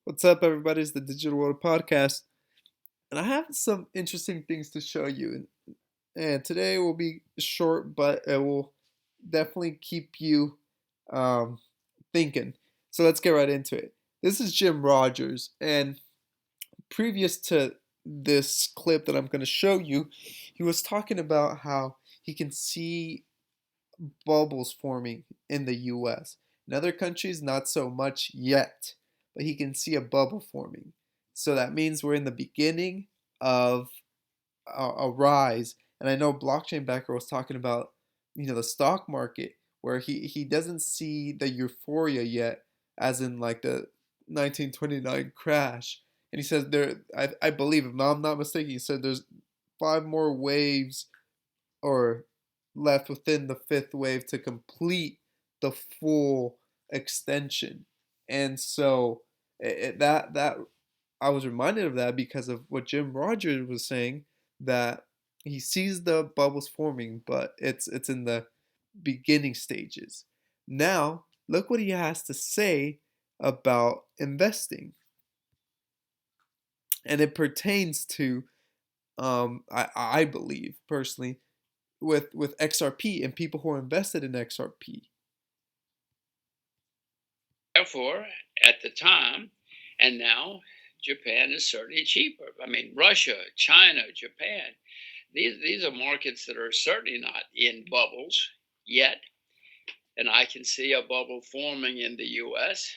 What's up, everybody? It's the Digital World Podcast, and I have some interesting things to show you. And today will be short, but it will definitely keep you um, thinking. So let's get right into it. This is Jim Rogers, and previous to this clip that I'm going to show you, he was talking about how he can see bubbles forming in the US. In other countries, not so much yet, but he can see a bubble forming. So that means we're in the beginning of a rise. And I know Blockchain Backer was talking about, the stock market, where he doesn't see the euphoria yet, as in like the 1929 crash. And he says I believe, if I'm not mistaken, he said there's five more waves or left within the fifth wave to complete the full extension. And so that I was reminded of that because of what Jim Rogers was saying, that he sees the bubbles forming, but it's in the beginning stages. Now, look what he has to say about investing, and it pertains to I believe personally with XRP and people who are invested in XRP. Therefore, at the time, and now, Japan is certainly cheaper. I mean, Russia, China, Japan, these are markets that are certainly not in bubbles yet. And I can see a bubble forming in the US.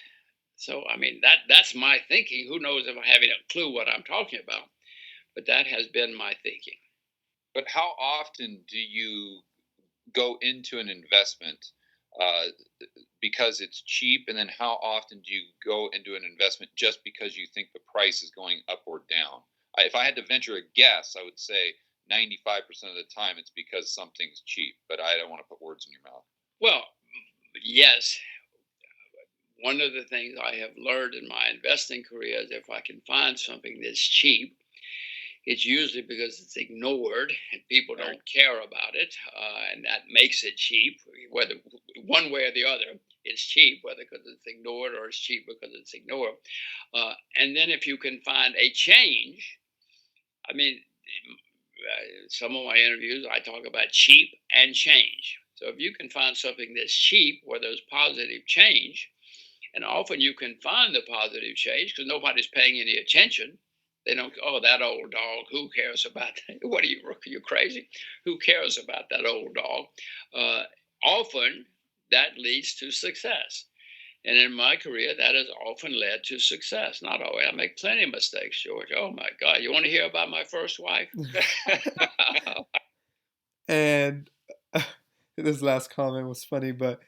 So, I mean, that's my thinking. Who knows if I have any clue what I'm talking about? But that has been my thinking. But how often do you go into an investment uh, because it's cheap, and then how often do you go into an investment just because you think the price is going up or down? If I had to venture a guess, I would say 95% of the time it's because something's cheap, but I don't want to put words in your mouth. Well, yes. One of the things I have learned in my investing career is if I can find something that's cheap, it's usually because it's ignored and people don't care about it, and that makes it cheap. Whether one way or the other, it's cheap, whether because it's ignored or it's cheap because it's ignored. And then if you can find a change, I mean, some of my interviews I talk about cheap and change. So if you can find something that's cheap where there's positive change, and often you can find the positive change because nobody's paying any attention. They don't, oh, that old dog, who cares about that? What are you crazy? Who cares about that old dog? Uh, Often that leads to success. And in my career, that has often led to success. Not always. I make plenty of mistakes, George. Oh my God. You want to hear about my first wife? And this last comment was funny, but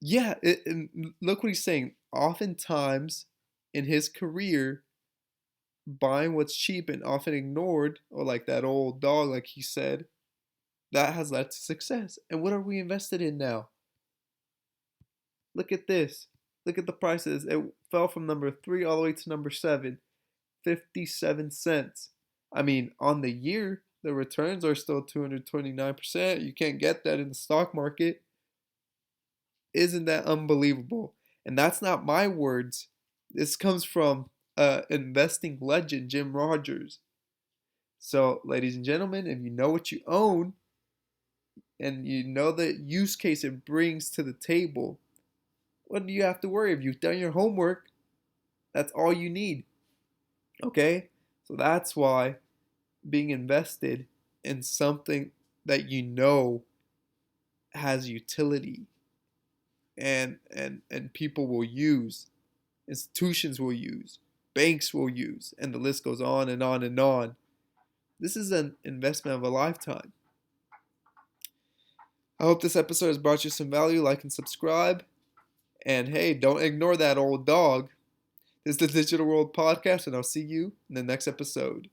yeah, and look what he's saying. Oftentimes in his career, buying what's cheap and often ignored, or like that old dog, like he said, that has led to success. And what are we invested in now? Look at this. Look at the prices. It fell from number 3 all the way to number 7, 57 cents. I mean, on the year, the returns are still 229%. You can't get that in the stock market. Isn't that unbelievable? And that's not my words. This comes from investing legend, Jim Rogers. So, ladies and gentlemen, if you know what you own and you know the use case it brings to the table, what do you have to worry? If you've done your homework, that's all you need. Okay? So that's why being invested in something that you know has utility and people will use, institutions will use, banks will use, and the list goes on and on and on. This is an investment of a lifetime. I hope this episode has brought you some value. Like and subscribe. And hey, don't ignore that old dog. This is the Digital World Podcast, and I'll see you in the next episode.